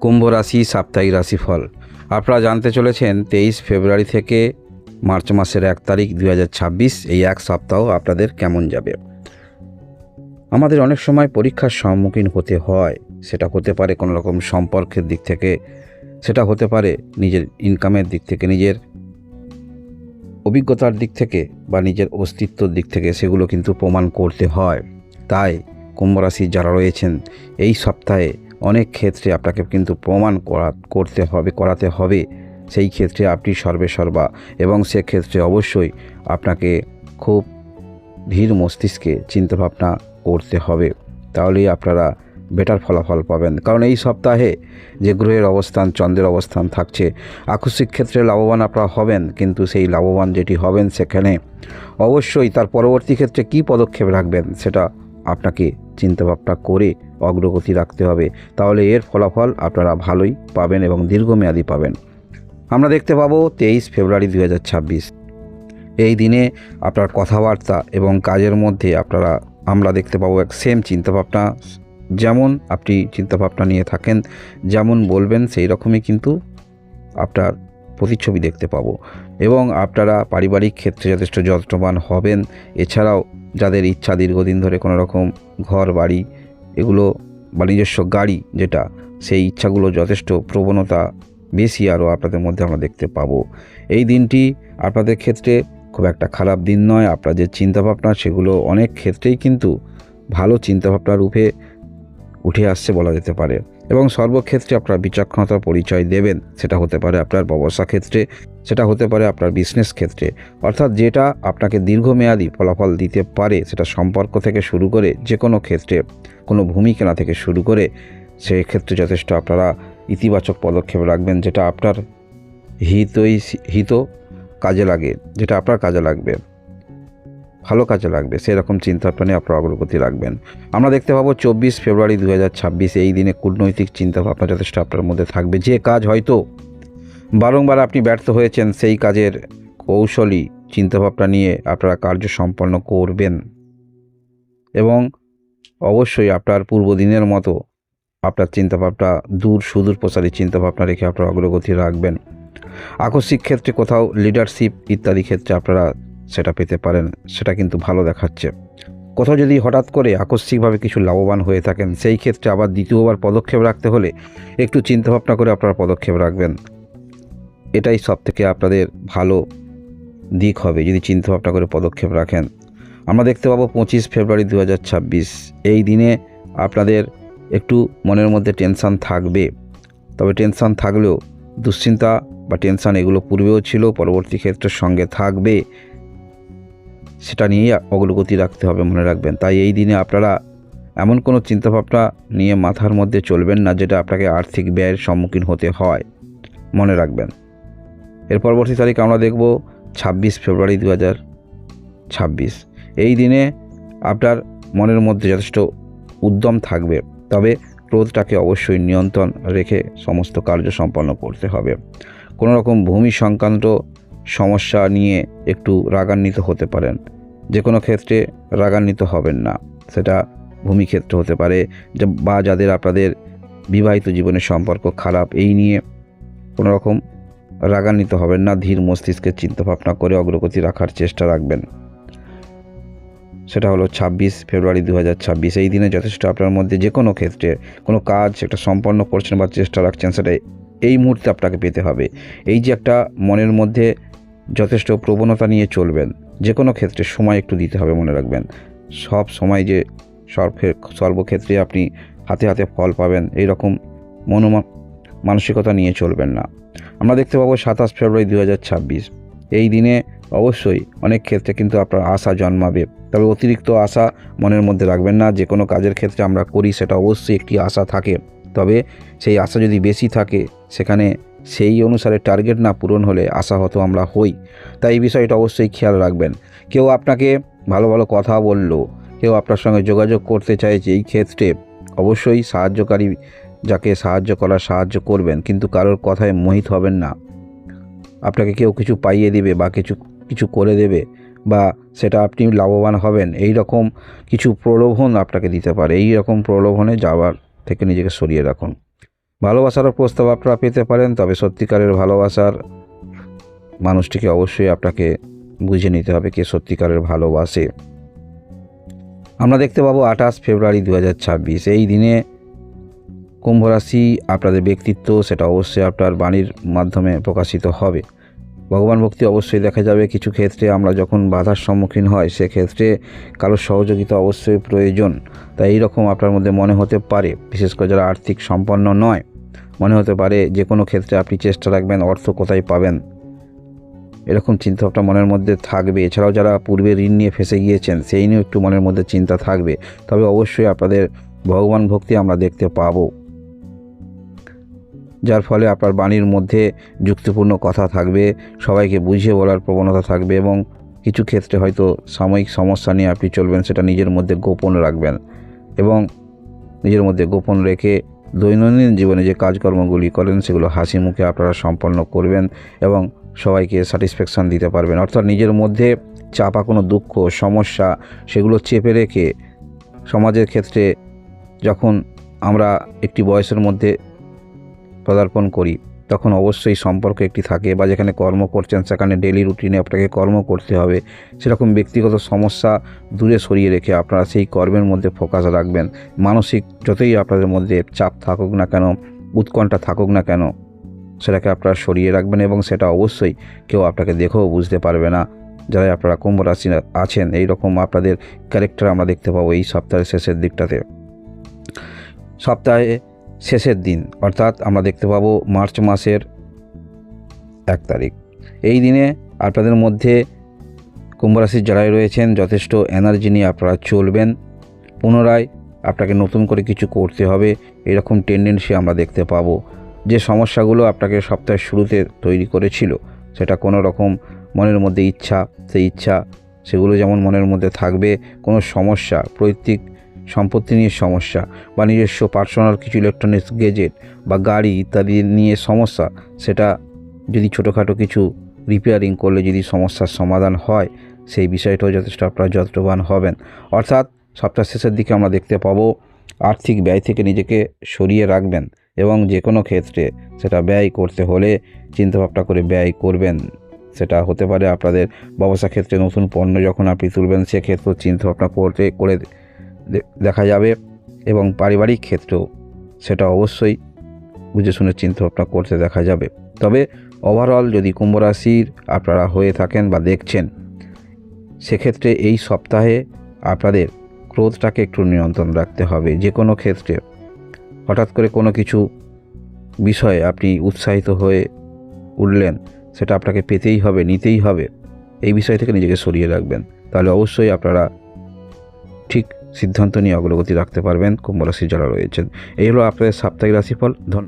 কুম্ভ রাশি সাপ্তাহিক রাশিফল আপনারা জানতে চলেছেন 23 ফেব্রুয়ারি থেকে মার্চ মাসের 1 তারিখ 2026 এই এক সপ্তাহ আপনাদের কেমন যাবে। আমাদের অনেক সময় পরীক্ষার সম্মুখীন হতে হয়, সেটা হতে পারে কোনো রকম সম্পর্কের দিক থেকে, সেটা হতে পারে নিজের ইনকামের দিক থেকে, নিজের অভিজ্ঞতার দিক থেকে বা নিজের অস্তিত্বর দিক থেকে, সেগুলো কিন্তু প্রমাণ করতে হয়। তাই কুম্ভ রাশি যারা রয়েছেন এই সপ্তাহে অনেক ক্ষেত্রে আপনাকে কিন্তু প্রমাণ করাতে হবে। সেই ক্ষেত্রে আপনি সর্বেসর্বা, এবং সেক্ষেত্রে অবশ্যই আপনাকে খুব ধীর মস্তিষ্কে চিন্তাভাবনা করতে হবে, তাহলেই আপনারা বেটার ফলাফল পাবেন। কারণ এই সপ্তাহে যে গ্রহের অবস্থান, চন্দ্রের অবস্থান থাকছে, আকস্মিক ক্ষেত্রে লাভবান আপনারা হবেন, কিন্তু সেই লাভবান যেটি হবেন সেখানে অবশ্যই তার পরবর্তী ক্ষেত্রে কী পদক্ষেপ রাখবেন সেটা আপনাকে চিন্তাভাবনা করে অগ্রগতি রাখতে হবে, তাহলে এর ফলাফল আপনারা ভালোই পাবেন এবং দীর্ঘমেয়াদী পাবেন। আমরা দেখতে পাবো 23 ফেব্রুয়ারি 2026 এই দিনে আপনার কথাবার্তা এবং কাজের মধ্যে আমরা দেখতে পাবো এক সেম চিন্তাভাবনা। যেমন আপনি চিন্তাভাবনা নিয়ে থাকেন, যেমন বলবেন সেই রকমই কিন্তু আপনার প্রতিচ্ছবি দেখতে পাবো, এবং আপনারা পারিবারিক ক্ষেত্রে যথেষ্ট যত্নবান হবেন। এছাড়াও যাদের ইচ্ছা দীর্ঘদিন ধরে কোনো রকম ঘর বাড়ি এগুলো বা নিজস্ব গাড়ি যেটা, সেই ইচ্ছাগুলো যথেষ্ট প্রবণতা বেশি আরও আপনাদের মধ্যে আমরা দেখতে পাবো। এই দিনটি আপনাদের ক্ষেত্রে খুব একটা খারাপ দিন নয়। আপনার যে চিন্তাভাবনা সেগুলো অনেক ক্ষেত্রেই কিন্তু ভালো চিন্তাভাবনা রূপে উঠে আসছে বলা যেতে পারে, এবং সর্বক্ষেত্রে আপনার বিচক্ষণতার পরিচয় দেবেন। সেটা হতে পারে আপনার ব্যবসা ক্ষেত্রে, সেটা হতে পারে আপনার বিজনেস ক্ষেত্রে, অর্থাৎ যেটা আপনাকে দীর্ঘমেয়াদী ফলাফল দিতে পারে, সেটা সম্পর্ক থেকে শুরু করে যে কোনো ক্ষেত্রে, কোনো ভূমি কেনা থেকে শুরু করে, সেই ক্ষেত্রে যথেষ্ট আপনারা ইতিবাচক পদক্ষেপ রাখবেন, যেটা আপনার হিত কাজে লাগে, যেটা আপনার কাজে লাগবে, ভালো কাজে লাগবে, সেরকম চিন্তাভাবনা নিয়ে আপনার অগ্রগতি রাখবেন। আমরা দেখতে পাবো 24 ফেব্রুয়ারি 2026 এই দিনে কূটনৈতিক চিন্তাভাবনা যথেষ্ট আপনার মধ্যে থাকবে। যে কাজ হয়তো বারংবার আপনি ব্যর্থ হয়েছেন, সেই কাজের কৌশলী চিন্তাভাবনা নিয়ে আপনারা কার্য সম্পন্ন করবেন, এবং অবশ্যই আপনার পূর্বদিনের মতো আপনার চিন্তাভাবনা সুদূর প্রসারী চিন্তাভাবনা রেখে আপনার অগ্রগতি রাখবেন। আকস্মিক ক্ষেত্রে কোথাও লিডারশিপ ইত্যাদি ক্ষেত্রে আপনারা সেটা পেতে পারেন, সেটা কিন্তু ভালো দেখাচ্ছে। কোথাও যদি হঠাৎ করে আকস্মিকভাবে কিছু লাভবান হয়ে থাকেন, সেই ক্ষেত্রে আবার দ্বিতীয়বার পদক্ষেপ রাখতে হলে একটু চিন্তাভাবনা করে আপনারা পদক্ষেপ রাখবেন। এটাই সবথেকে আপনাদের ভালো দিক হবে যদি চিন্তাভাবনা করে পদক্ষেপ রাখেন। আমরা দেখতে পাবো 25 ফেব্রুয়ারি 2026 এই দিনে আপনাদের একটু মনের মধ্যে টেনশান থাকবে, তবে টেনশান থাকলেও দুশ্চিন্তা বা টেনশান এগুলো পূর্বেও ছিল, পরবর্তী ক্ষেত্রের সঙ্গে থাকবে, সেটা নিয়েই অগ্রগতি রাখতে হবে, মনে রাখবেন। তাই এই দিনে আপনারা এমন কোনো চিন্তাভাবনা নিয়ে মাথার মধ্যে চলবেন না যেটা আপনাকে আর্থিক ব্যয়ের সম্মুখীন হতে হয়, মনে রাখবেন। এর পরবর্তী তারিখ আমরা দেখব 26 ফেব্রুয়ারি 2026 এই দিনে আপনার মনের মধ্যে যথেষ্ট উদ্যম থাকবে, তবে ক্রোধটাকে অবশ্যই নিয়ন্ত্রণ রেখে সমস্ত কার্য সম্পন্ন করতে হবে। কোনো রকম ভূমি সংক্রান্ত সমস্যা নিয়ে একটু রাগান্বিত হতে পারেন, যে কোনো ক্ষেত্রে রাগান্বিত হবেন না, সেটা ভূমি ক্ষেত্র হতে পারে, বা যাদের আপনাদের বিবাহিত জীবনের সম্পর্ক খারাপ, এই নিয়ে কোনো রকম রাগান্বিত হবেন না, ধীর মস্তিষ্কের চিন্তাভাবনা করে অগ্রগতি রাখার চেষ্টা রাখবেন। সেটা হলো 26 ফেব্রুয়ারি 2026 এই দিনে যথেষ্ট আপনার মধ্যে যে কোনো ক্ষেত্রে কোনো কাজ সেটা সম্পন্ন করছেন বা চেষ্টা রাখছেন, সেটা এই মুহূর্তে আপনাকে পেতে হবে। এই যে একটা মনের মধ্যে যথেষ্ট প্রবণতা নিয়ে চলবেন, যে কোনো ক্ষেত্রে সময় একটু দিতে হবে, মনে রাখবেন। সব সময় যে সর্বক্ষেত্রে আপনি হাতে হাতে ফল পাবেন এই রকম মানসিকতা নিয়ে চলবেন না। আমরা দেখতে পাবো 27 ফেব্রুয়ারি 2026 এই দিনে অবশ্যই অনেক ক্ষেত্রে কিন্তু আপনার আশা জন্মাবে, তবে অতিরিক্ত আশা মনের মধ্যে রাখবেন না। যে কোনো কাজের ক্ষেত্রে আমরা করি সেটা অবশ্যই একটি আশা থাকে, তবে সেই আশা যদি বেশি থাকে সেখানে সেই অনুসারে টার্গেট না পূরণ হলে আশাহত আমরা হই। তাই এই বিষয়টা অবশ্যই খেয়াল রাখবেন। কেউ আপনাকে ভালো ভালো কথা বলল, কেউ আপনার সঙ্গে যোগাযোগ করতে চাইছে, এই ক্ষেত্রে অবশ্যই সাহায্যকারী যাকে সাহায্য করার সাহায্য করবেন, কিন্তু কারোর কথায় মোহিত হবেন না। আপনাকে কেউ কিছু পাইয়ে দেবে বা কিছু করে দেবে, বা সেটা আপনি লাভবান হবেন, এই রকম কিছু প্রলোভন আপনাকে দিতে পারে। এই রকম প্রলোভনে যাওয়ার থেকে নিজেকে সরিয়ে রাখুন। ভালোবাসারও প্রস্তাব আপনারা পেতে পারেন, তবে সত্যিকারের ভালোবাসার মানুষটিকে অবশ্যই আপনাকে বুঝে নিতে হবে কে সত্যিকারের ভালোবাসে। আমরা দেখতে পাবো 28 ফেব্রুয়ারি 2026 এই দিনে কুম্ভ রাশি আপনাদের ব্যক্তিত্ব সেটা অবশ্যই আপনার বাণীর মাধ্যমে প্রকাশিত হবে। ভগবান ভক্তি অবশ্যই দেখা যাবে। কিছু ক্ষেত্রে আমরা যখন বাধার সম্মুখীন হয় সেক্ষেত্রে কারোর সহযোগিতা অবশ্যই প্রয়োজন। তাই এইরকম আপনার মধ্যে মনে হতে পারে, বিশেষ করে যারা আর্থিক সম্পন্ন নয়, মনে হতে পারে যে কোনো ক্ষেত্রে আপনি চেষ্টা রাখবেন অর্থ কোথায় পাবেন, এরকম চিন্তাভাবনা মনের মধ্যে থাকবে। এছাড়াও যারা পূর্বে ঋণ নিয়ে ফেঁসে গিয়েছেন সেই নিয়েও একটু মনের মধ্যে চিন্তা থাকবে। তবে অবশ্যই আপনাদের ভগবান ভক্তি আমরা দেখতে পাবো, যার ফলে আপনার বাণীর মধ্যে যুক্তিপূর্ণ কথা থাকবে, সবাইকে বুঝিয়ে বলার প্রবণতা থাকবে এবং কিছু ক্ষেত্রে হয়তো সাময়িক সমস্যা নিয়ে আপনি চলবেন, সেটা নিজের মধ্যে গোপন রাখবেন এবং নিজের মধ্যে গোপন রেখে দৈনন্দিন জীবনে যে কাজকর্মগুলি করেন সেগুলো হাসি মুখে আপনারা সম্পন্ন করবেন এবং সবাইকে স্যাটিসফ্যাকশান দিতে পারবেন। অর্থাৎ নিজের মধ্যে চাপা কোনো দুঃখ সমস্যা সেগুলো চেপে রেখে সমাজের ক্ষেত্রে যখন আমরা একটি বয়সের মধ্যে পদার্পণ করি তখন অবশ্যই সম্পর্ক একটি থাকে, বা যেখানে কর্ম করছেন সেখানে ডেলি রুটিনে আপনাকে কর্ম করতে হবে, সেরকম ব্যক্তিগত সমস্যা দূরে সরিয়ে রেখে আপনারা সেই কর্মের মধ্যে ফোকাস রাখবেন। মানসিক যতই আপনাদের মধ্যে চাপ থাকুক না কেন, উৎকণ্ঠা থাকুক না কেন, সেটাকে আপনারা সরিয়ে রাখবেন এবং সেটা অবশ্যই কেউ আপনাকে দেখেও বুঝতে পারবে না। যারা আপনারা কুম্ভ রাশি আছেন এই রকম আপনাদের ক্যারেক্টার আমরা দেখতে পাবো এই সপ্তাহের শেষের দিকটাতে। সপ্তাহে শেষের দিন অর্থাৎ আমরা দেখতে পাবো মার্চ মাসের 1 তারিখ। এই দিনে আপনাদের মধ্যে কুম্ভ রাশির যারাই রয়েছেন যথেষ্ট এনার্জি নিয়ে আপনারা চলবেন। পুনরায় আপনাকে নতুন করে কিছু করতে হবে এরকম টেন্ডেন্সি আমরা দেখতে পাবো। যে সমস্যাগুলো আপনাকে সপ্তাহের শুরুতে তৈরি করেছিল সেটা কোনো রকম মনের মধ্যে ইচ্ছা, সেই ইচ্ছা সেগুলো যেমন মনের মধ্যে থাকবে। কোনো সমস্যা, পৈতৃক সম্পত্তি নিয়ে সমস্যা বা নিজস্ব পার্সোনাল কিছু ইলেকট্রনিক্স গেজেট বা গাড়ি ইত্যাদি নিয়ে সমস্যা, সেটা যদি ছোটোখাটো কিছু রিপেয়ারিং করলে যদি সমস্যার সমাধান হয় সেই বিষয়টাও যথেষ্ট আপনারা যত্নবান হবেন। অর্থাৎ সপ্তাহ শেষের দিকে আমরা দেখতে পাবো আর্থিক ব্যয় থেকে নিজেকে সরিয়ে রাখবেন এবং যে কোনো ক্ষেত্রে সেটা ব্যয় করতে হলে চিন্তাভাবনা করে ব্যয় করবেন। সেটা হতে পারে আপনাদের ব্যবসা ক্ষেত্রে নতুন পণ্য যখন আপনি তুলবেন সেক্ষেত্রেও চিন্তাভাবনা করে দেখা যাবে এবং পারিবারিক ক্ষেত্রেও সেটা অবশ্যই বুঝে শুনে চিন্তাভাবনা করতে দেখা যাবে। তবে ওভারঅল যদি কুম্ভ রাশির আপনারা হয়ে থাকেন বা দেখছেন সেক্ষেত্রে এই সপ্তাহে আপনাদের ক্রোধটাকে একটু নিয়ন্ত্রণ রাখতে হবে। যে কোনো ক্ষেত্রে হঠাৎ করে কোনো কিছু বিষয়ে আপনি উৎসাহিত হয়ে উঠলেন, সেটা আপনাকে পেতেই হবে, নিতেই হবে, এই বিষয় থেকে নিজেকে সরিয়ে রাখবেন। তাহলে অবশ্যই আপনারা ঠিক সিদ্ধান্ত নিয়ে অগ্রগতি রাখতে পারবেন কুম্ভ রাশি যারা রয়েছেন। এই হলো আপনাদের সাপ্তাহিক রাশিফল। ধন্যবাদ।